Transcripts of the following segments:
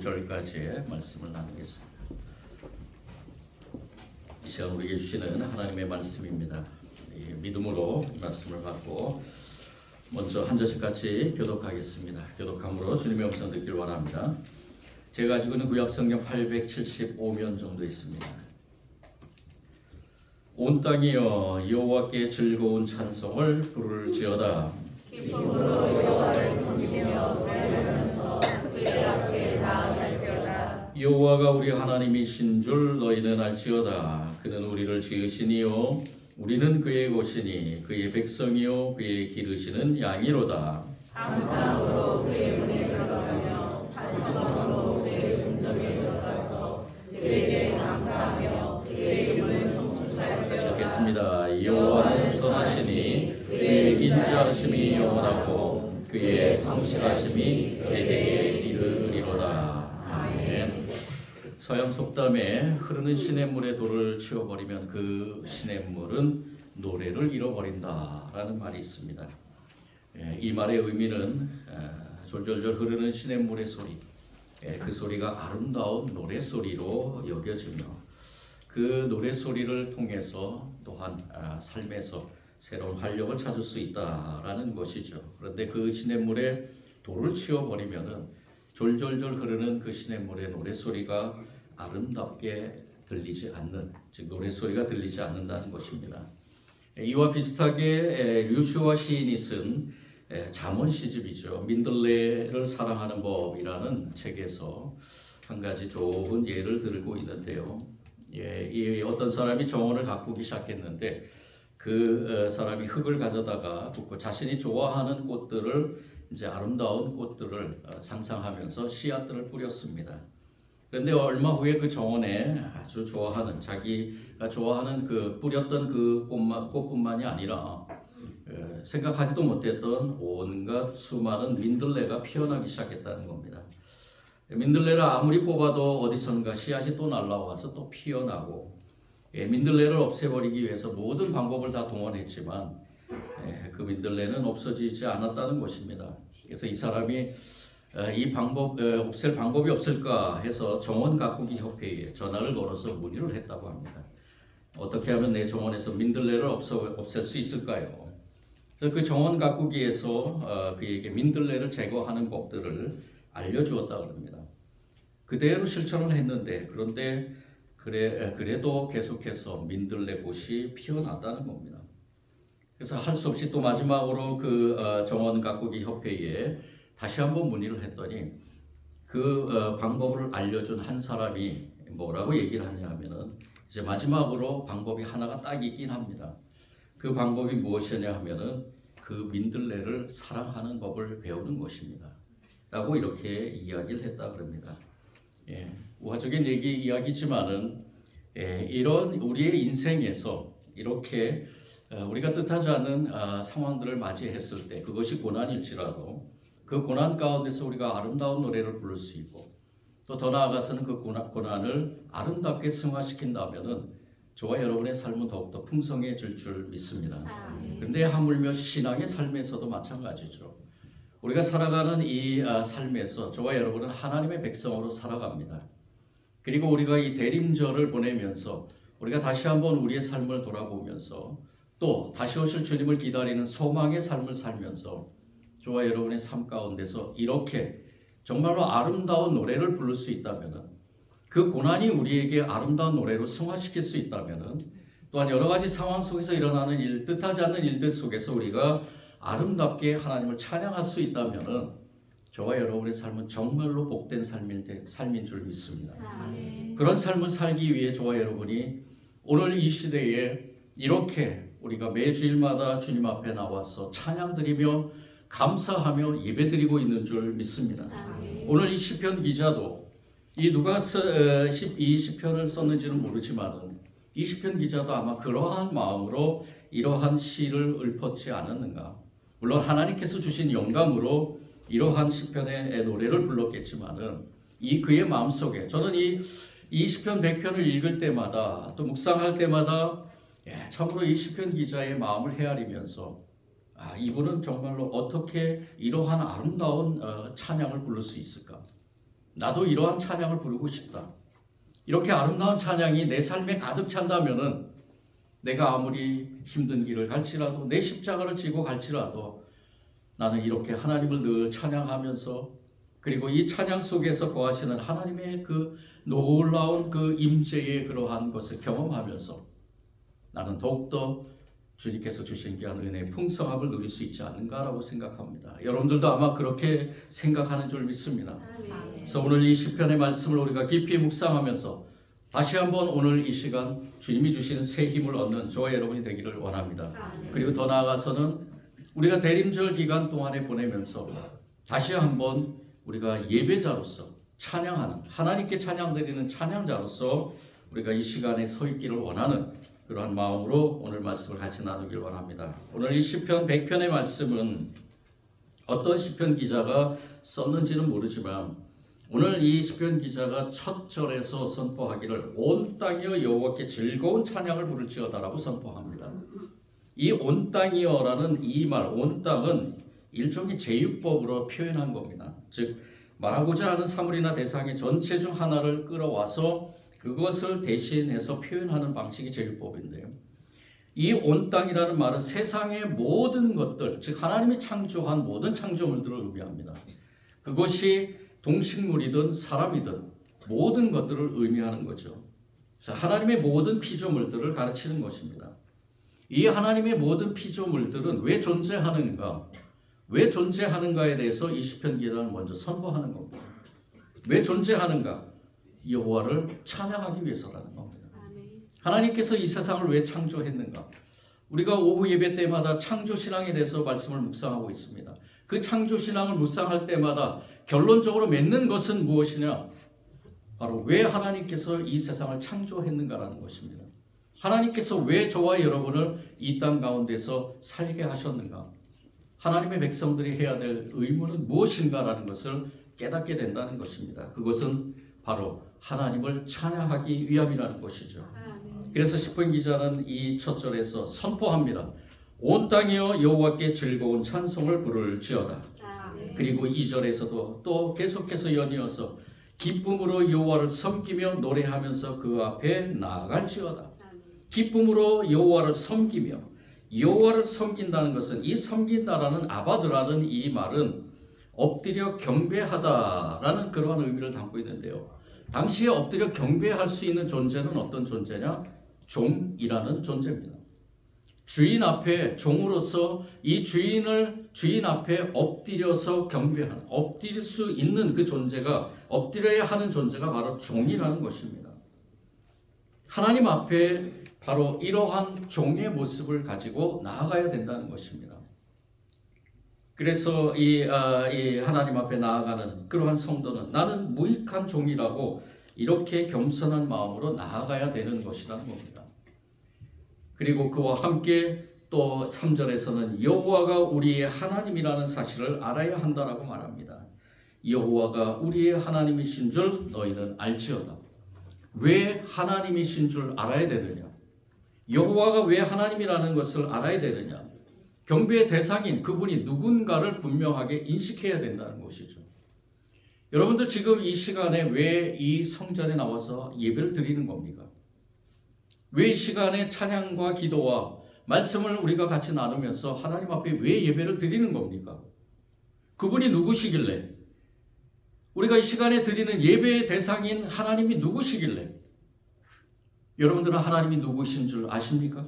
절까지의 말씀을 나누겠습니다. 이 시간 우리에게 주시는 하나님의 말씀입니다. 믿음으로 말씀을 받고 먼저 한 절씩 같이 교독하겠습니다. 교독함으로 주님의 음성 듣길 원합니다. 제가 가지고 있는 구약성경 875면 정도 있습니다. 온 땅이여 여호와께 즐거운 찬송을 부를지어다. 기쁨으로 여호와를 섬기며 노래하면서 그의 앞에 나아갈지어다. 여호와가 우리 하나님이신 줄 너희는 알지어다. 그는 우리를 지으시니요 우리는 그의 것이니 그의 백성이요 그의 기르시는 양이로다. 감사함으로 그의 문에 들어가며 찬송으로 그의 궁정에 들어가서 그에게 감사하며 그의 이름을 송축하여주어다. 하겠습니다. 여호와는 선하시니 그의 인자하심이 영원하고 그의 성실하심이 대대에 이르리로다. 아멘. 서양 속담에 흐르는 시냇물에 돌을 치워버리면 그 시냇물은 노래를 잃어버린다라는 말이 있습니다. 이 말의 의미는 졸졸졸 흐르는 시냇물의 소리, 그 소리가 아름다운 노래소리로 여겨지며 그 노래소리를 통해서 또한 삶에서 새로운 활력을 찾을 수 있다라는 것이죠. 그런데 그 시냇물에 돌을 치워버리면은 졸졸졸 흐르는 그 시냇물의 노래소리가 아름답게 들리지 않는, 즉 노래소리가 들리지 않는다는 것입니다. 이와 비슷하게 류슈아 시인이 쓴 잠언 시집이죠. 민들레를 사랑하는 법이라는 책에서 한 가지 좋은 예를 들고 있는데요. 이 어떤 사람이 정원을 가꾸기 시작했는데 그 사람이 흙을 가져다가 붓고 자신이 좋아하는 꽃들을 이제 아름다운 꽃들을 상상하면서 씨앗들을 뿌렸습니다. 그런데 얼마 후에 그 정원에 아주 좋아하는 자기가 좋아하는 그 뿌렸던 그 꽃뿐만이 아니라 생각하지도 못했던 온갖 수많은 민들레가 피어나기 시작했다는 겁니다. 민들레를 아무리 뽑아도 어디선가 씨앗이 또 날라와서 또 피어나고 민들레를 없애버리기 위해서 모든 방법을 다 동원했지만 그 민들레는 없어지지 않았다는 것입니다. 그래서 이 사람이 이 방법 없앨 방법이 없을까 해서 정원 가꾸기 협회에 전화를 걸어서 문의를 했다고 합니다. 어떻게 하면 내 정원에서 민들레를 없앨 수 있을까요? 그래서 그 정원 가꾸기에서 그에게 민들레를 제거하는 법들을 알려주었다 그럽니다. 그대로 실천을 했는데 그런데 그래도 계속해서 민들레꽃이 피어났다는 겁니다. 그래서 할 수 없이 또 마지막으로 그 정원 가꾸기 협회에 다시 한번 문의를 했더니 그 방법을 알려준 한 사람이 뭐라고 얘기를 하냐면은 이제 마지막으로 방법이 하나가 딱 있긴 합니다. 그 방법이 무엇이냐 하면은 그 민들레를 사랑하는 법을 배우는 것입니다. 라고 이렇게 이야기를 했다 그럽니다. 우화적인 이야기지만은 이런 우리의 인생에서 이렇게 우리가 뜻하지 않은 상황들을 맞이했을 때 그것이 고난일지라도 그 고난 가운데서 우리가 아름다운 노래를 부를 수 있고 또 더 나아가서는 그 고난을 아름답게 승화시킨다면은 저와 여러분의 삶은 더욱더 풍성해질 줄 믿습니다. 그런데 하물며 신앙의 삶에서도 마찬가지죠. 우리가 살아가는 이 삶에서 저와 여러분은 하나님의 백성으로 살아갑니다. 그리고 우리가 이 대림절을 보내면서 우리가 다시 한번 우리의 삶을 돌아보면서 또 다시 오실 주님을 기다리는 소망의 삶을 살면서 저와 여러분의 삶 가운데서 이렇게 정말로 아름다운 노래를 부를 수 있다면 그 고난이 우리에게 아름다운 노래로 승화시킬 수 있다면 또한 여러 가지 상황 속에서 일어나는 뜻하지 않는 일들 속에서 우리가 아름답게 하나님을 찬양할 수 있다면 저와 여러분의 삶은 정말로 복된 삶인 줄 믿습니다. 그런 삶을 살기 위해 저와 여러분이 오늘 이 시대에 이렇게 우리가 매주일마다 주님 앞에 나와서 찬양드리며 감사하며 예배드리고 있는 줄 믿습니다. 오늘 이 시편 기자도 이 누가 이 시편을 썼는지는 모르지만은 이 시편 기자도 아마 그러한 마음으로 이러한 시를 읊었지 않았는가. 물론 하나님께서 주신 영감으로 이러한 시편의 노래를 불렀겠지만은 이 그의 마음속에 저는 이 시편 100편을 읽을 때마다 또 묵상할 때마다 참으로 이 시편 기자의 마음을 헤아리면서 이분은 정말로 어떻게 이러한 아름다운 찬양을 부를 수 있을까? 나도 이러한 찬양을 부르고 싶다. 이렇게 아름다운 찬양이 내 삶에 가득 찬다면은 내가 아무리 힘든 길을 갈지라도 내 십자가를 지고 갈지라도 나는 이렇게 하나님을 늘 찬양하면서 그리고 이 찬양 속에서 거하시는 하나님의 그 놀라운 그 임재의 그러한 것을 경험하면서 나는 더욱더 주님께서 주신 귀한 은혜의 풍성함을 누릴 수 있지 않는가라고 생각합니다. 여러분들도 아마 그렇게 생각하는 줄 믿습니다. 그래서 오늘 이 시편의 말씀을 우리가 깊이 묵상하면서 다시 한번 오늘 이 시간 주님이 주신 새 힘을 얻는 저와 여러분이 되기를 원합니다. 그리고 더 나아가서는 우리가 대림절 기간 동안에 보내면서 다시 한번 우리가 예배자로서 찬양하는 하나님께 찬양드리는 찬양자로서 우리가 이 시간에 서 있기를 원하는 그러한 마음으로 오늘 말씀을 같이 나누길 원합니다. 오늘 이 시편 100편의 말씀은 어떤 시편 기자가 썼는지는 모르지만 오늘 이 시편 기자가 첫 절에서 선포하기를 온 땅이여 여호와께 즐거운 찬양을 부를지어다라고 선포합니다. 이 온 땅이여라는 이 말, 온 땅은 일종의 제유법으로 표현한 겁니다. 즉 말하고자 하는 사물이나 대상의 전체 중 하나를 끌어와서 그것을 대신해서 표현하는 방식이 제유법인데요. 이 온 땅이라는 말은 세상의 모든 것들, 즉 하나님이 창조한 모든 창조물들을 의미합니다. 그것이 동식물이든 사람이든 모든 것들을 의미하는 거죠. 하나님의 모든 피조물들을 가르치는 것입니다. 이 하나님의 모든 피조물들은 왜 존재하는가? 왜 존재하는가에 대해서 이 시편 기자는 먼저 선포하는 겁니다. 왜 존재하는가? 여호와를 찬양하기 위해서라는 겁니다. 하나님께서 이 세상을 왜 창조했는가? 우리가 오후 예배 때마다 창조신앙에 대해서 말씀을 묵상하고 있습니다. 그 창조신앙을 묵상할 때마다 결론적으로 맺는 것은 무엇이냐? 바로 왜 하나님께서 이 세상을 창조했는가라는 것입니다. 하나님께서 왜 저와 여러분을 이 땅 가운데서 살게 하셨는가? 하나님의 백성들이 해야 될 의무는 무엇인가라는 것을 깨닫게 된다는 것입니다. 그것은 바로 하나님을 찬양하기 위함이라는 것이죠. 그래서 시편 기자는 이 첫 절에서 선포합니다. 온 땅이여 여호와께 즐거운 찬송을 부를지어다. 그리고 2절에서도 또 계속해서 연이어서 기쁨으로 여호와를 섬기며 노래하면서 그 앞에 나아갈지어다. 기쁨으로 여호와를 섬기며, 여호와를 섬긴다는 것은 이 섬긴다라는 아바드라는 이 말은 엎드려 경배하다라는 그러한 의미를 담고 있는데요. 당시에 엎드려 경배할 수 있는 존재는 어떤 존재냐? 종이라는 존재입니다. 주인 앞에 종으로서 이 주인 앞에 엎드려서 경배하는, 엎드릴 수 있는 그 존재가, 엎드려야 하는 존재가 바로 종이라는 것입니다. 하나님 앞에 바로 이러한 종의 모습을 가지고 나아가야 된다는 것입니다. 그래서 이 하나님 앞에 나아가는 그러한 성도는 나는 무익한 종이라고 이렇게 겸손한 마음으로 나아가야 되는 것이라는 겁니다. 그리고 그와 함께 또 3절에서는 여호와가 우리의 하나님이라는 사실을 알아야 한다라고 말합니다. 여호와가 우리의 하나님이신 줄 너희는 알지어다. 왜 하나님이신 줄 알아야 되느냐? 여호와가 왜 하나님이라는 것을 알아야 되느냐? 경배의 대상인 그분이 누군가를 분명하게 인식해야 된다는 것이죠. 여러분들 지금 이 시간에 왜 이 성전에 나와서 예배를 드리는 겁니까? 왜 이 시간에 찬양과 기도와 말씀을 우리가 같이 나누면서 하나님 앞에 왜 예배를 드리는 겁니까? 그분이 누구시길래? 우리가 이 시간에 드리는 예배의 대상인 하나님이 누구시길래? 여러분들은 하나님이 누구신 줄 아십니까?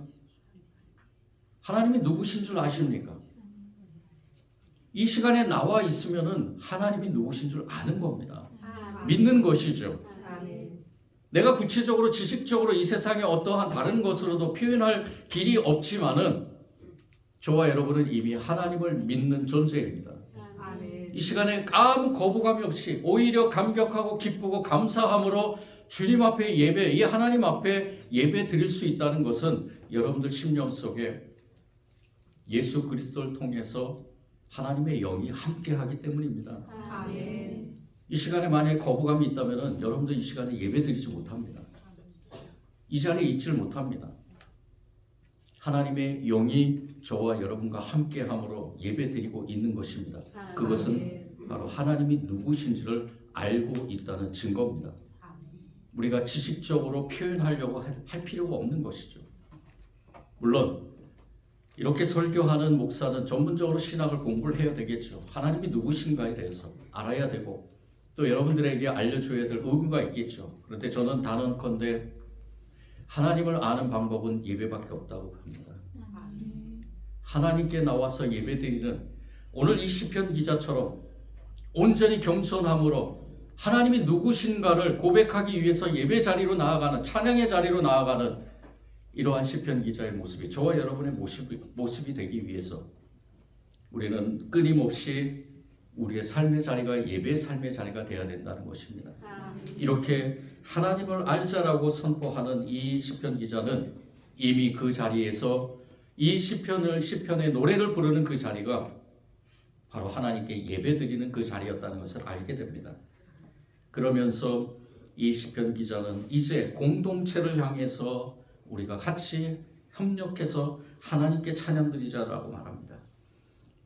하나님이 누구신 줄 아십니까? 이 시간에 나와 있으면은 하나님이 누구신 줄 아는 겁니다. 믿는 것이죠. 내가 구체적으로 지식적으로 이 세상에 어떠한 다른 것으로도 표현할 길이 없지만은 저와 여러분은 이미 하나님을 믿는 존재입니다. 이 시간에 아무 거부감이 없이 오히려 감격하고 기쁘고 감사함으로 주님 앞에 예배, 이 하나님 앞에 예배 드릴 수 있다는 것은 여러분들 심령 속에 예수 그리스도를 통해서 하나님의 영이 함께하기 때문입니다. 아멘. 이 시간에 만약에 거부감이 있다면 여러분들 이 시간에 예배 드리지 못합니다. 이 자리에 있질 못합니다. 하나님의 영이 저와 여러분과 함께함으로 예배 드리고 있는 것입니다. 그것은 바로 하나님이 누구신지를 알고 있다는 증거입니다. 우리가 지식적으로 표현하려고 할 필요가 없는 것이죠. 물론 이렇게 설교하는 목사는 전문적으로 신학을 공부를 해야 되겠죠. 하나님이 누구신가에 대해서 알아야 되고 또 여러분들에게 알려줘야 될 의무가 있겠죠. 그런데 저는 단언컨대 하나님을 아는 방법은 예배밖에 없다고 봅니다. 하나님께 나와서 예배드리는 오늘 이 시편 기자처럼 온전히 겸손함으로 하나님이 누구신가를 고백하기 위해서 예배 자리로 나아가는, 찬양의 자리로 나아가는 이러한 시편 기자의 모습이 저와 여러분의 모습이 되기 위해서 우리는 끊임없이 우리의 삶의 자리가 예배의 삶의 자리가 되어야 된다는 것입니다. 이렇게 하나님을 알자라고 선포하는 이 시편 기자는 이미 그 자리에서 이 시편의 노래를 부르는 그 자리가 바로 하나님께 예배드리는 그 자리였다는 것을 알게 됩니다. 그러면서 이 시편 기자는 이제 공동체를 향해서 우리가 같이 협력해서 하나님께 찬양드리자라고 말합니다.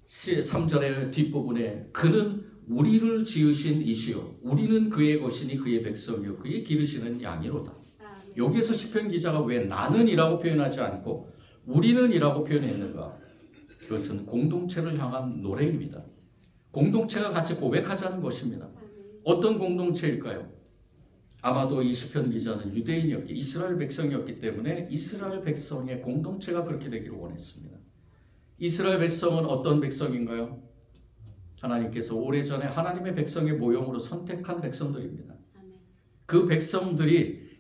3절의 뒷부분에 그는 우리를 지으신 이시요 우리는 그의 것이니 그의 백성이요 그의 기르시는 양이로다. 여기에서 시편 기자가 왜 나는이라고 표현하지 않고 우리는이라고 표현했는가? 그것은 공동체를 향한 노래입니다. 공동체가 같이 고백하자는 것입니다. 어떤 공동체일까요? 아마도 이 시편 기자는 유대인이었기, 이스라엘 백성이었기 때문에 이스라엘 백성의 공동체가 그렇게 되기를 원했습니다. 이스라엘 백성은 어떤 백성인가요? 하나님께서 오래전에 하나님의 백성의 모형으로 선택한 백성들입니다. 그 백성들이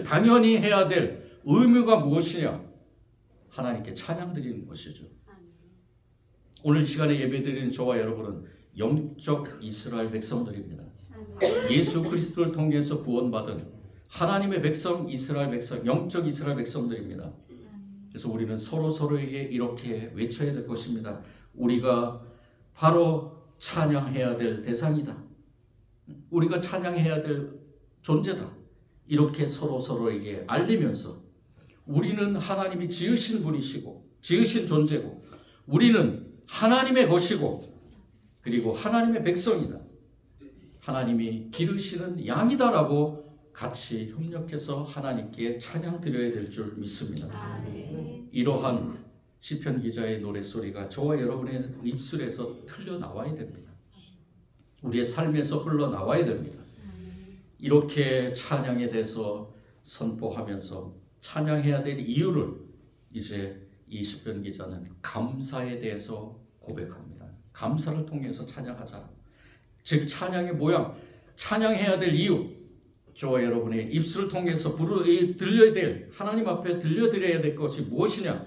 당연히 해야 될 의무가 무엇이냐? 하나님께 찬양 드리는 것이죠. 오늘 시간에 예배드리는 저와 여러분은 영적 이스라엘 백성들입니다. 예수 그리스도를 통해서 구원받은 하나님의 백성, 이스라엘 백성, 영적 이스라엘 백성들입니다. 그래서 우리는 서로에게 이렇게 외쳐야 될 것입니다. 우리가 바로 찬양해야 될 대상이다. 우리가 찬양해야 될 존재다. 이렇게 서로에게 알리면서 우리는 하나님이 지으신 분이시고 지으신 존재고 우리는 하나님의 것이고 그리고 하나님의 백성이다. 하나님이 기르시는 양이다라고 같이 협력해서 하나님께 찬양 드려야 될 줄 믿습니다. 이러한 시편 기자의 노랫소리가 저와 여러분의 입술에서 흘러나와야 됩니다. 우리의 삶에서 흘러나와야 됩니다. 이렇게 찬양에 대해서 선포하면서 찬양해야 될 이유를 이제 이 시편 기자는 감사에 대해서 고백합니다. 감사를 통해서 찬양하자. 즉 찬양의 모양, 찬양해야 될 이유, 저와 여러분의 입술을 통해서 들려야 될 하나님 앞에 들려드려야 될 것이 무엇이냐?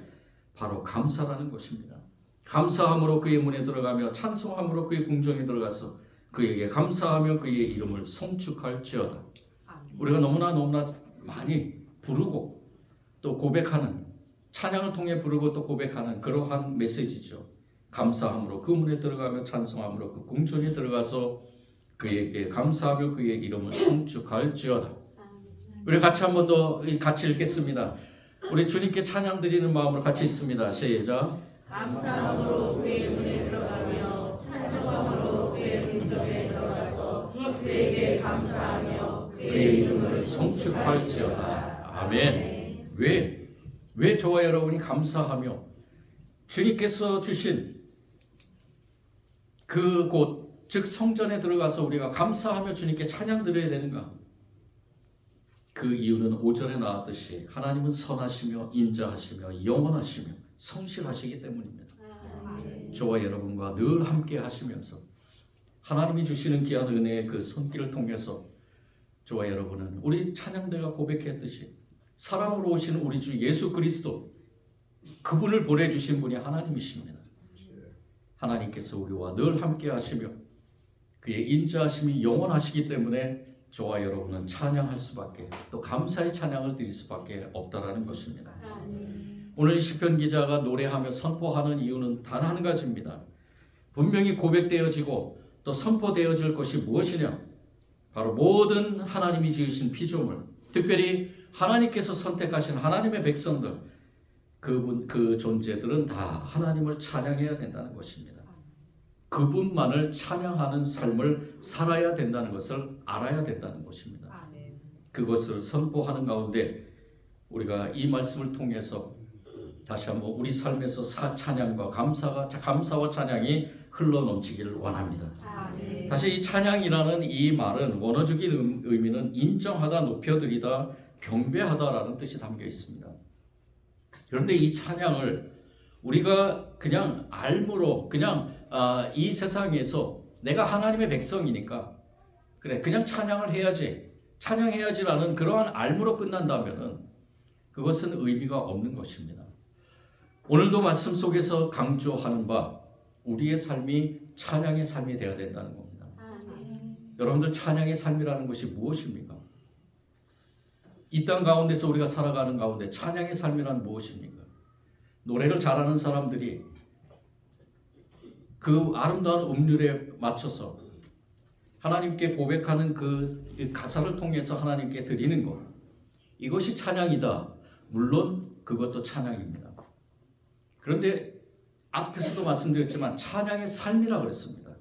바로 감사라는 것입니다. 감사함으로 그의 문에 들어가며 찬송함으로 그의 궁정에 들어가서 그에게 감사하며 그의 이름을 송축할지어다. 우리가 너무나 많이 부르고 또 고백하는 찬양을 통해 부르고 또 고백하는 그러한 메시지죠. 감사함으로 그 문에 들어가며 찬송함으로 그 궁정에 들어가서 그에게 감사하며 그의 이름을 송축할지어다. 우리 같이 한 번 더 같이 읽겠습니다. 우리 주님께 찬양 드리는 마음으로 같이 읽습니다. 시작. 감사함으로 그의 문에 들어가며 찬송함으로 그의 궁정에 들어가서 그에게 감사하며 그의 이름을 송축할지어다. 아멘. 왜 저와 여러분이 감사하며 주님께서 주신 그 곳, 즉 성전에 들어가서 우리가 감사하며 주님께 찬양 드려야 되는가? 그 이유는 5절에 나왔듯이 하나님은 선하시며 인자하시며 영원하시며 성실하시기 때문입니다. 저와 여러분과 늘 함께 하시면서 하나님이 주시는 귀한 은혜의 그 손길을 통해서 저와 여러분은 우리 찬양대가 고백했듯이 사랑으로 오신 우리 주 예수 그리스도 그분을 보내주신 분이 하나님이십니다. 하나님께서 우리와 늘 함께 하시며 그의 인자하심이 영원하시기 때문에 저와 여러분은 찬양할 수밖에 또 감사의 찬양을 드릴 수밖에 없다라는 것입니다. 오늘 시편 기자가 노래하며 선포하는 이유는 단 한 가지입니다. 분명히 고백되어지고 또 선포되어질 것이 무엇이냐? 바로 모든 하나님이 지으신 피조물, 특별히 하나님께서 선택하신 하나님의 백성들, 그 존재들은 다 하나님을 찬양해야 된다는 것입니다. 그분만을 찬양하는 삶을 살아야 된다는 것을 알아야 된다는 것입니다. 아멘. 그것을 선포하는 가운데 우리가 이 말씀을 통해서 다시 한번 우리 삶에서 찬양과 감사와 찬양이 흘러넘치기를 원합니다. 아멘. 다시 이 찬양이라는 이 말은 원어적인 의미는 인정하다, 높여드리다, 경배하다라는 뜻이 담겨 있습니다. 그런데 이 찬양을 우리가 그냥 알므로 그냥 이 세상에서 내가 하나님의 백성이니까 그래 그냥 찬양을 해야지, 찬양해야지라는 그러한 알므로 끝난다면은 그것은 의미가 없는 것입니다. 오늘도 말씀 속에서 강조하는 바 우리의 삶이 찬양의 삶이 되어야 된다는 겁니다. 아멘. 여러분들 찬양의 삶이라는 것이 무엇입니까? 이 땅 가운데서 우리가 살아가는 가운데 찬양의 삶이란 무엇입니까? 노래를 잘하는 사람들이 그 아름다운 음률에 맞춰서 하나님께 고백하는 그 가사를 통해서 하나님께 드리는 것, 이것이 찬양이다. 물론 그것도 찬양입니다. 그런데 앞에서도 말씀드렸지만 찬양의 삶이라고 그랬습니다.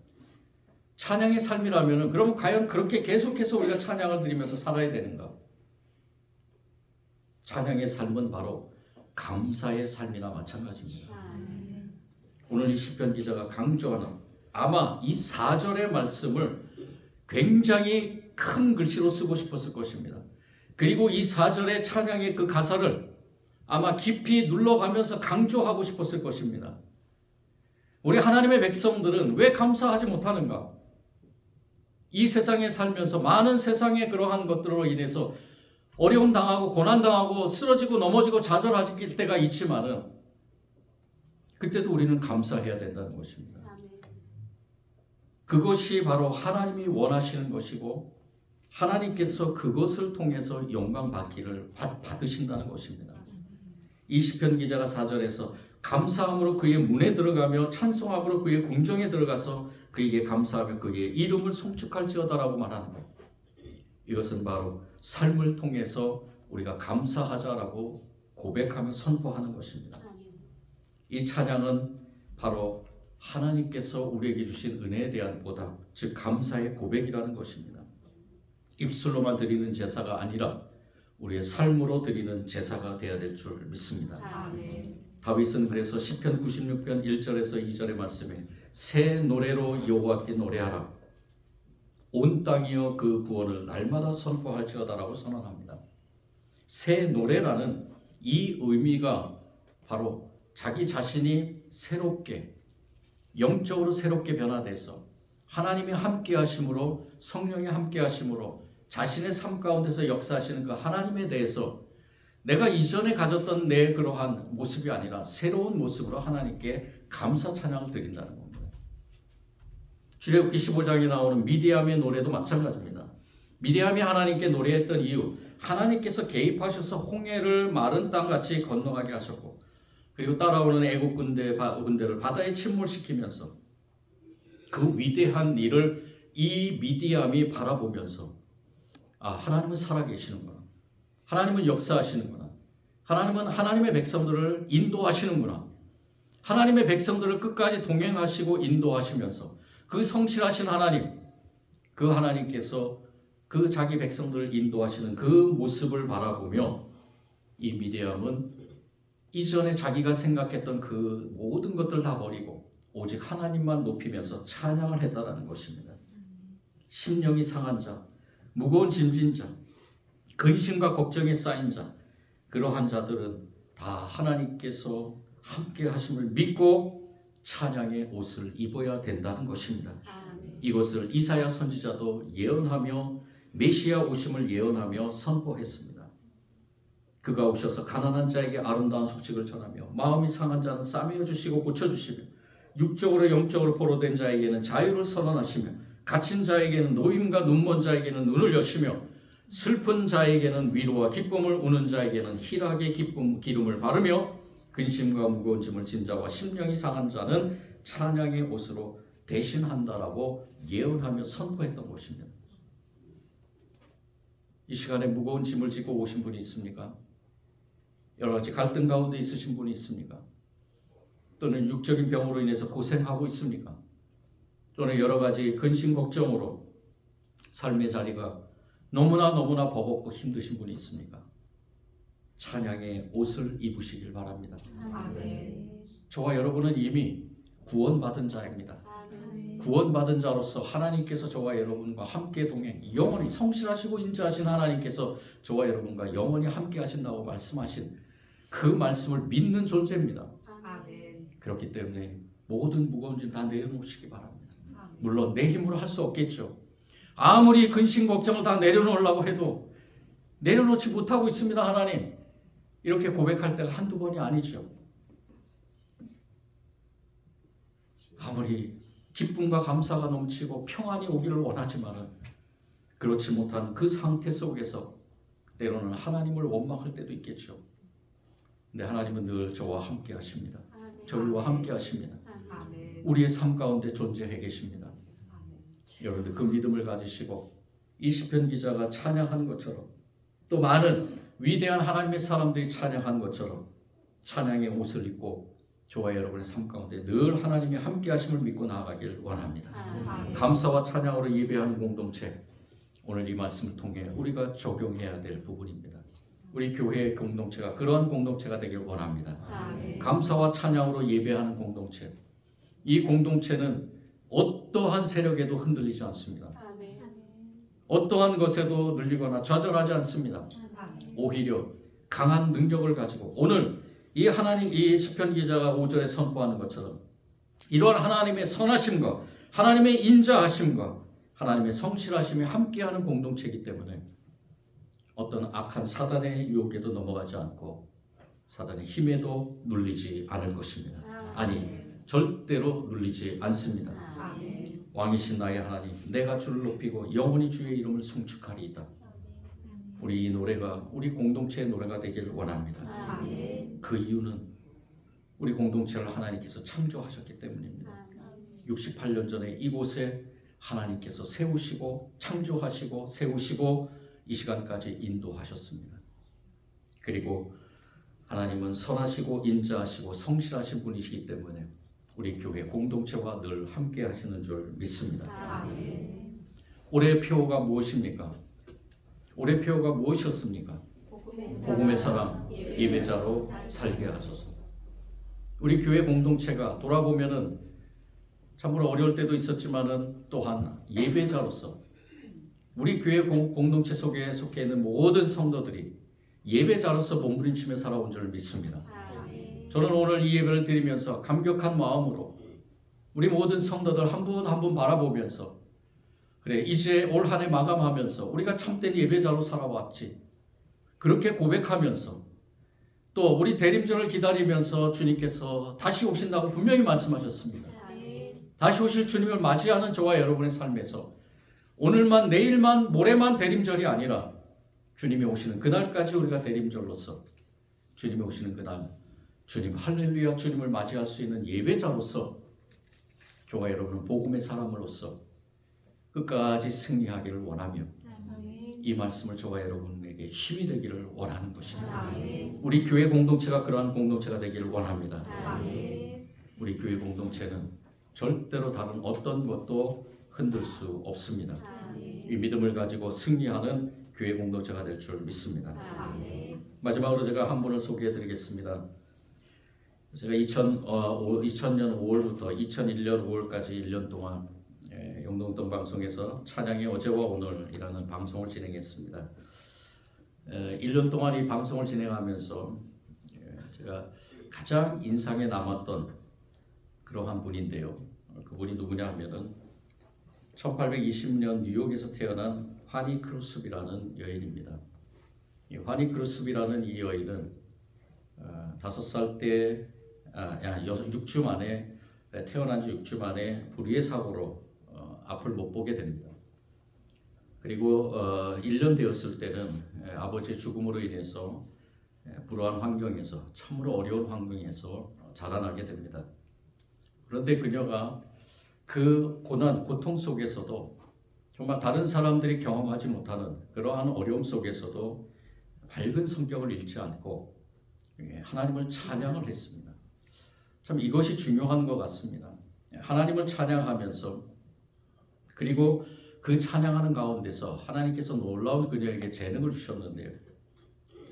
찬양의 삶이라면 그러면 과연 그렇게 계속해서 우리가 찬양을 드리면서 살아야 되는가? 찬양의 삶은 바로 감사의 삶이나 마찬가지입니다. 아멘. 오늘 이 시편 기자가 강조하는 아마 이 4절의 말씀을 굉장히 큰 글씨로 쓰고 싶었을 것입니다. 그리고 이 4절의 찬양의 그 가사를 아마 깊이 눌러가면서 강조하고 싶었을 것입니다. 우리 하나님의 백성들은 왜 감사하지 못하는가? 이 세상에 살면서 많은 세상의 그러한 것들로 인해서 어려움 당하고 고난 당하고 쓰러지고 넘어지고 좌절하실 때가 있지만은 그때도 우리는 감사해야 된다는 것입니다. 아멘. 그것이 바로 하나님이 원하시는 것이고 하나님께서 그것을 통해서 영광 받으신다는 것입니다. 이 시편 기자가 4절에서 감사함으로 그의 문에 들어가며 찬송함으로 그의 궁정에 들어가서 그에게 감사하며 그의 이름을 송축할지어다라고 말하는 것. 이것은 바로 삶을 통해서 우리가 감사하자라고 고백하며 선포하는 것입니다. 이 찬양은 바로 하나님께서 우리에게 주신 은혜에 대한 보답, 즉 감사의 고백이라는 것입니다. 입술로만 드리는 제사가 아니라 우리의 삶으로 드리는 제사가 되어야 될 줄 믿습니다. 아멘. 다윗은 그래서 시편 96편 1절에서 2절의 말씀에 새 노래로 여호와께 노래하라. 온 땅이여 그 구원을 날마다 선포할지어다라고 선언합니다. 새 노래라는 이 의미가 바로 자기 자신이 새롭게 영적으로 새롭게 변화돼서 하나님이 함께 하심으로 성령이 함께 하심으로 자신의 삶 가운데서 역사하시는 그 하나님에 대해서 내가 이전에 가졌던 내 그러한 모습이 아니라 새로운 모습으로 하나님께 감사 찬양을 드린다는 겁니다. 출애굽기 15장에 나오는 미디암의 노래도 마찬가지입니다. 미디암이 하나님께 노래했던 이유, 하나님께서 개입하셔서 홍해를 마른 땅같이 건너가게 하셨고 그리고 따라오는 애국 군대를 바다에 침몰시키면서 그 위대한 일을 이 미디암이 바라보면서 하나님은 살아계시는구나. 하나님은 역사하시는구나. 하나님은 하나님의 백성들을 인도하시는구나. 하나님의 백성들을 끝까지 동행하시고 인도하시면서 그 성실하신 하나님, 그 하나님께서 그 자기 백성들을 인도하시는 그 모습을 바라보며 이 미디암은 이전에 자기가 생각했던 그 모든 것들 다 버리고 오직 하나님만 높이면서 찬양을 했다라는 것입니다. 심령이 상한 자, 무거운 짐진 자, 근심과 걱정에 쌓인 자, 그러한 자들은 다 하나님께서 함께 하심을 믿고 찬양의 옷을 입어야 된다는 것입니다. 아멘. 이것을 이사야 선지자도 예언하며 메시아 오심을 예언하며 선포했습니다. 그가 오셔서 가난한 자에게 아름다운 소식을 전하며 마음이 상한 자는 싸매어 주시고 고쳐주시며 육적으로 영적으로 포로된 자에게는 자유를 선언하시며 갇힌 자에게는 노임과 눈먼 자에게는 눈을 여시며 슬픈 자에게는 위로와 기쁨을, 우는 자에게는 희락의 기름을 바르며 근심과 무거운 짐을 진 자와 심령이 상한 자는 찬양의 옷으로 대신한다라고 예언하며 선포했던 것입니다. 이 시간에 무거운 짐을 지고 오신 분이 있습니까? 여러 가지 갈등 가운데 있으신 분이 있습니까? 또는 육적인 병으로 인해서 고생하고 있습니까? 또는 여러 가지 근심 걱정으로 삶의 자리가 너무나 버겁고 힘드신 분이 있습니까? 찬양의 옷을 입으시길 바랍니다. 아멘. 저와 여러분은 이미 구원받은 자입니다. 아멘. 구원받은 자로서 하나님께서 저와 여러분과 함께 동행, 영원히 성실하시고 인자하신 하나님께서 저와 여러분과 영원히 함께 하신다고 말씀하신 그 말씀을 믿는 존재입니다. 아멘. 그렇기 때문에 모든 무거운 짐 다 내려놓으시기 바랍니다. 아멘. 물론 내 힘으로 할 수 없겠죠. 아무리 근심 걱정을 다 내려놓으려고 해도 내려놓지 못하고 있습니다. 하나님, 이렇게 고백할 때가 한두 번이 아니죠. 아무리 기쁨과 감사가 넘치고 평안이 오기를 원하지만은 그렇지 못한 그 상태 속에서 때로는 하나님을 원망할 때도 있겠죠. 근데 하나님은 늘 저와 함께 하십니다. 저희와 함께 하십니다. 아멘. 우리의 삶 가운데 존재해 계십니다. 아멘. 여러분들 그 믿음을 가지시고 이 시편 기자가 찬양한 것처럼 또 많은 위대한 하나님의 사람들이 찬양한 것처럼 찬양의 옷을 입고 저와 여러분의 삶 가운데 늘 하나님이 함께 하심을 믿고 나아가길 원합니다. 아멘. 감사와 찬양으로 예배하는 공동체, 오늘 이 말씀을 통해 우리가 적용해야 될 부분입니다. 우리 교회의 공동체가 그러한 공동체가 되길 원합니다. 아멘. 감사와 찬양으로 예배하는 공동체, 이 공동체는 어떠한 세력에도 흔들리지 않습니다. 아멘. 어떠한 것에도 눌리거나 좌절하지 않습니다. 아멘. 오히려 강한 능력을 가지고 오늘 이 하나님, 이 시편 기자가 5절에 선포하는 것처럼 이러한 하나님의 선하심과 하나님의 인자하심과 하나님의 성실하심이 함께하는 공동체이기 때문에 어떤 악한 사단의 유혹에도 넘어가지 않고 사단의 힘에도 눌리지 않을 것입니다. 아니, 절대로 눌리지 않습니다. 아멘. 왕이신 나의 하나님, 내가 주를 높이고 영원히 주의 이름을 송축하리이다. 우리 이 노래가 우리 공동체의 노래가 되길 원합니다. 아멘. 그 이유는 우리 공동체를 하나님께서 창조하셨기 때문입니다. 68년 전에 이곳에 하나님께서 세우시고 창조하시고 세우시고 이 시간까지 인도하셨습니다. 그리고 하나님은 선하시고 인자하시고 성실하신 분이시기 때문에 우리 교회 공동체와 늘 함께 하시는 줄 믿습니다. 아멘. 올해의 표어가 무엇입니까? 올해의 표어가 무엇이었습니까? 복음의 사람 예배자로 살게 하소서. 우리 교회 공동체가 돌아보면은 참으로 어려울 때도 있었지만은 또한 예배자로서 우리 교회 공동체 속에 속해 있는 모든 성도들이 예배자로서 몸부림치며 살아온 줄 믿습니다. 아멘. 저는 오늘 이 예배를 드리면서 감격한 마음으로 우리 모든 성도들 한 분 한 분 바라보면서 그래, 이제 올 한 해 마감하면서 우리가 참된 예배자로 살아왔지, 그렇게 고백하면서 또 우리 대림절을 기다리면서 주님께서 다시 오신다고 분명히 말씀하셨습니다. 다시 오실 주님을 맞이하는 저와 여러분의 삶에서 오늘만 내일만 모레만 대림절이 아니라 주님이 오시는 그날까지 우리가 대림절로서 주님이 오시는 그날 주님 할렐루야 주님을 맞이할 수 있는 예배자로서 저와 여러분은 복음의 사람으로서 끝까지 승리하기를 원하며 이 말씀을 저와 여러분에게 힘이 되기를 원하는 것입니다. 우리 교회 공동체가 그러한 공동체가 되기를 원합니다. 우리 교회 공동체는 절대로 다른 어떤 것도 흔들 수 없습니다. 이 믿음을 가지고 승리하는 교회 공동체가 될 줄 믿습니다. 마지막으로 제가 한 분을 소개해 드리겠습니다. 제가 2000년 5월부터 2001년 5월까지 1년 동안 영동동 방송에서 찬양의 어제와 오늘이라는 방송을 진행했습니다. 1년 동안 이 방송을 진행하면서 제가 가장 인상에 남았던 그러한 분인데요. 그분이 누구냐 하면은 1820년 뉴욕에서 태어난 화니 크루스비라는 여인입니다. 이 화니 크루스비라는 이 여인은 5살 때 6주 만에 태어난 지 6주 만에 불의의 사고로 앞을 못 보게 됩니다. 그리고 1년 되었을 때는 아버지의 죽음으로 인해서 불우한 환경에서 참으로 어려운 환경에서 자라나게 됩니다. 그런데 그녀가 그 고난, 고통 속에서도 정말 다른 사람들이 경험하지 못하는 그러한 어려움 속에서도 밝은 성격을 잃지 않고 하나님을 찬양을 했습니다. 참 이것이 중요한 것 같습니다. 하나님을 찬양하면서 그리고 그 찬양하는 가운데서 하나님께서 놀라운 그녀에게 재능을 주셨는데요.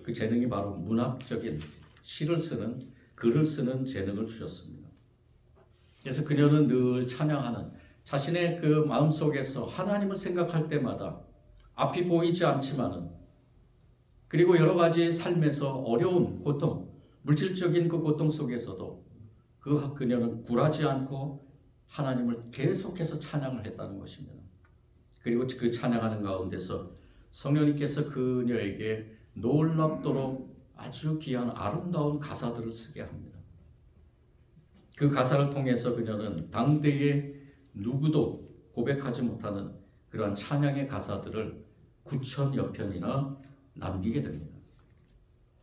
그 재능이 바로 문학적인 시를 쓰는, 글을 쓰는 재능을 주셨습니다. 그래서 그녀는 늘 찬양하는, 자신의 그 마음속에서 하나님을 생각할 때마다 앞이 보이지 않지만은, 그리고 여러 가지 삶에서 어려운 고통, 물질적인 그 고통 속에서도 그녀는 굴하지 않고 하나님을 계속해서 찬양을 했다는 것입니다. 그리고 그 찬양하는 가운데서 성령님께서 그녀에게 놀랍도록 아주 귀한 아름다운 가사들을 쓰게 합니다. 그 가사를 통해서 그녀는 당대에 누구도 고백하지 못하는 그러한 찬양의 가사들을 9,000여 편이나 남기게 됩니다.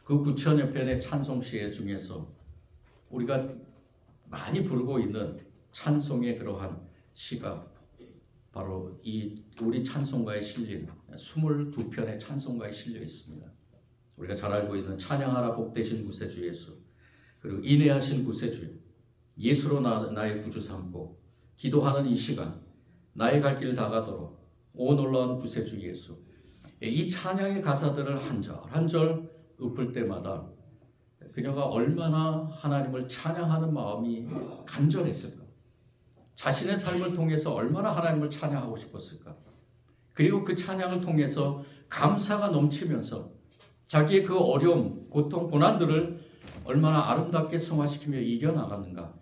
그 9,000여 편의 찬송시의 중에서 우리가 많이 부르고 있는 찬송의 그러한 시가 바로 이 우리 찬송가에 실린 22편의 찬송가에 실려 있습니다. 우리가 잘 알고 있는 찬양하라 복되신 구세주 예수, 그리고 인애하신 구세주, 예수로 나의 구주 삼고, 기도하는 이 시간, 나의 갈 길 다가도록, 오 놀라운 구세주 예수. 이 찬양의 가사들을 한 절 한 절 읊을 때마다 그녀가 얼마나 하나님을 찬양하는 마음이 간절했을까, 자신의 삶을 통해서 얼마나 하나님을 찬양하고 싶었을까, 그리고 그 찬양을 통해서 감사가 넘치면서 자기의 그 어려움, 고통, 고난들을 얼마나 아름답게 승화시키며 이겨나갔는가,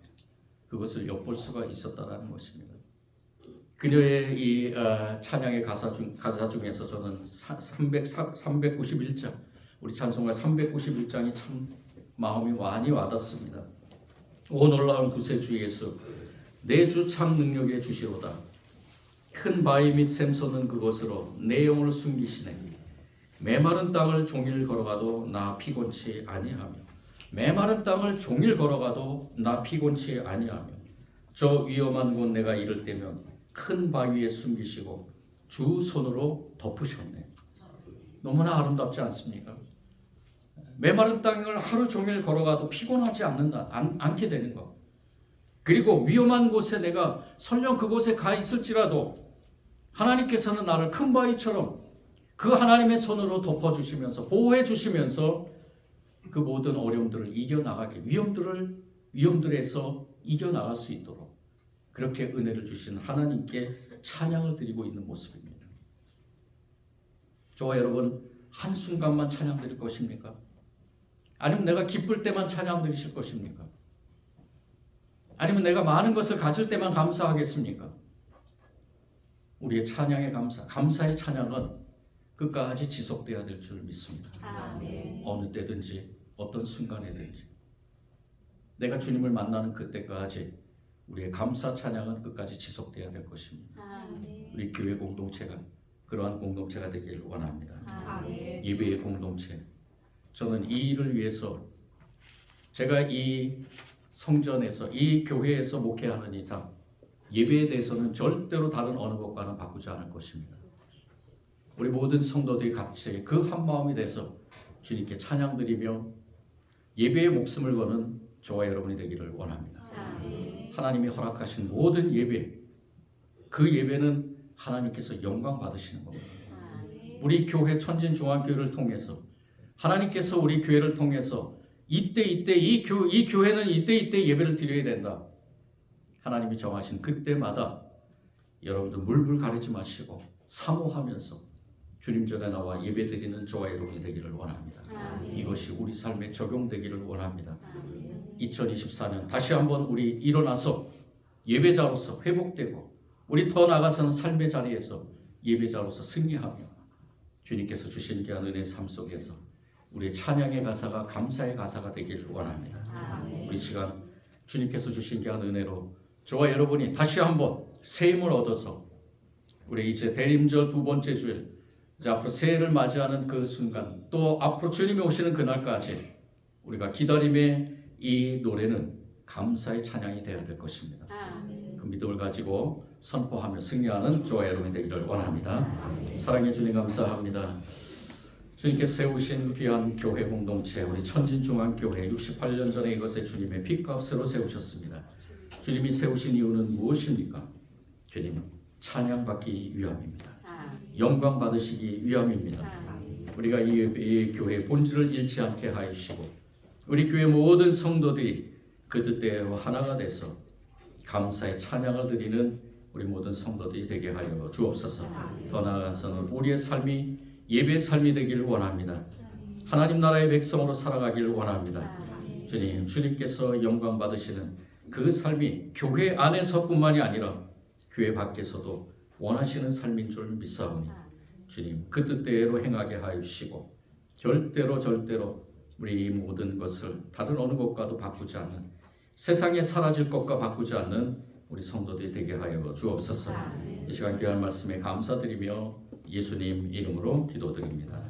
그것을 엿볼 수가 있었다는 것입니다. 그녀의 이 찬양의 가사 중에서 저는 391장, 우리 찬송가 391장이 참 마음이 많이 와닿습니다. 오 놀라운 구세주 예수, 내 주 참 능력의 주시로다. 큰 바위 및 샘솟는 그곳으로 내 영혼을 숨기시네. 메마른 땅을 종일 걸어가도 나 피곤치 아니하며, 메마른 땅을 종일 걸어가도 나 피곤치 아니하며, 저 위험한 곳 내가 이를 때면 큰 바위에 숨기시고 주 손으로 덮으셨네. 너무나 아름답지 않습니까? 메마른 땅을 하루 종일 걸어가도 피곤하지 않게 되는 것. 그리고 위험한 곳에 내가 설령 그곳에 가 있을지라도 하나님께서는 나를 큰 바위처럼 그 하나님의 손으로 덮어주시면서 보호해 주시면서 그 모든 어려움들을 이겨나가게, 위험들에서 이겨나갈 수 있도록 그렇게 은혜를 주신 하나님께 찬양을 드리고 있는 모습입니다. 저와 여러분, 한순간만 찬양 드릴 것입니까? 아니면 내가 기쁠 때만 찬양 드리실 것입니까? 아니면 내가 많은 것을 가질 때만 감사하겠습니까? 우리의 찬양의 감사의 찬양은 끝까지 지속돼야 될 줄 믿습니다. 아멘. 어느 때든지 어떤 순간에든지 내가 주님을 만나는 그때까지 우리의 감사 찬양은 끝까지 지속돼야 될 것입니다. 아멘. 우리 교회 공동체가 그러한 공동체가 되기를 원합니다. 아멘. 예배의 공동체. 저는 이 일을 위해서 제가 이 성전에서 이 교회에서 목회하는 이상 예배에 대해서는 절대로 다른 어느 것과는 바꾸지 않을 것입니다. 우리 모든 성도들이 같이 그 한 마음이 돼서 주님께 찬양드리며 예배에 목숨을 거는 저와 여러분이 되기를 원합니다. 아멘. 하나님이 허락하신 모든 예배, 그 예배는 하나님께서 영광 받으시는 겁니다. 아멘. 우리 교회 천진중앙교회를 통해서 하나님께서 우리 교회를 통해서 이때 이 교회는 이때 예배를 드려야 된다. 하나님이 정하신 그때마다 여러분들 물불 가리지 마시고 사모하면서 주님 전에 나와 예배드리는 저와 여러분이 되기를 원합니다. 아멘. 이것이 우리 삶에 적용되기를 원합니다. 아멘. 2024년 다시 한번 우리 일어나서 예배자로서 회복되고 우리 더 나아가서는 삶의 자리에서 예배자로서 승리하며 주님께서 주신 귀한 은혜의 삶 속에서 우리의 찬양의 가사가 감사의 가사가 되기를 원합니다. 아멘. 우리 시간 주님께서 주신 귀한 은혜로 저와 여러분이 다시 한번 새 힘을 얻어서 우리 이제 대림절 두 번째 주일, 이제 앞으로 새해를 맞이하는 그 순간, 또 앞으로 주님이 오시는 그날까지 우리가 기다림의 이 노래는 감사의 찬양이 되어야 될 것입니다. 아멘. 그 믿음을 가지고 선포하며 승리하는 저와 여러분이 되기를 원합니다. 사랑해 주님 감사합니다. 주님께서 세우신 귀한 교회 공동체, 우리 천진중앙교회 68년 전에 이것에 주님의 핏값으로 세우셨습니다. 주님이 세우신 이유는 무엇입니까? 주님, 찬양받기 위함입니다. 아멘. 영광 받으시기 위함입니다. 아멘. 우리가 이 교회의 본질을 잃지 않게 하시고 우리 교회 모든 성도들이 그 뜻대로 하나가 돼서 감사의 찬양을 드리는 우리 모든 성도들이 되게 하여 주옵소서. 더 나아가서는 우리의 삶이 예배의 삶이 되기를 원합니다. 하나님 나라의 백성으로 살아가기를 원합니다. 주님, 주님께서 영광 받으시는 그 삶이 교회 안에서뿐만이 아니라 교회 밖에서도 원하시는 삶인 줄 믿사오니 주님, 그 뜻대로 행하게 하여 주시고 절대로 우리 이 모든 것을 다른 어느 것과도 바꾸지 않는, 세상에 사라질 것과 바꾸지 않는 우리 성도들이 되게 하여 주옵소서. 이 시간 귀한 말씀에 감사드리며 예수님 이름으로 기도드립니다.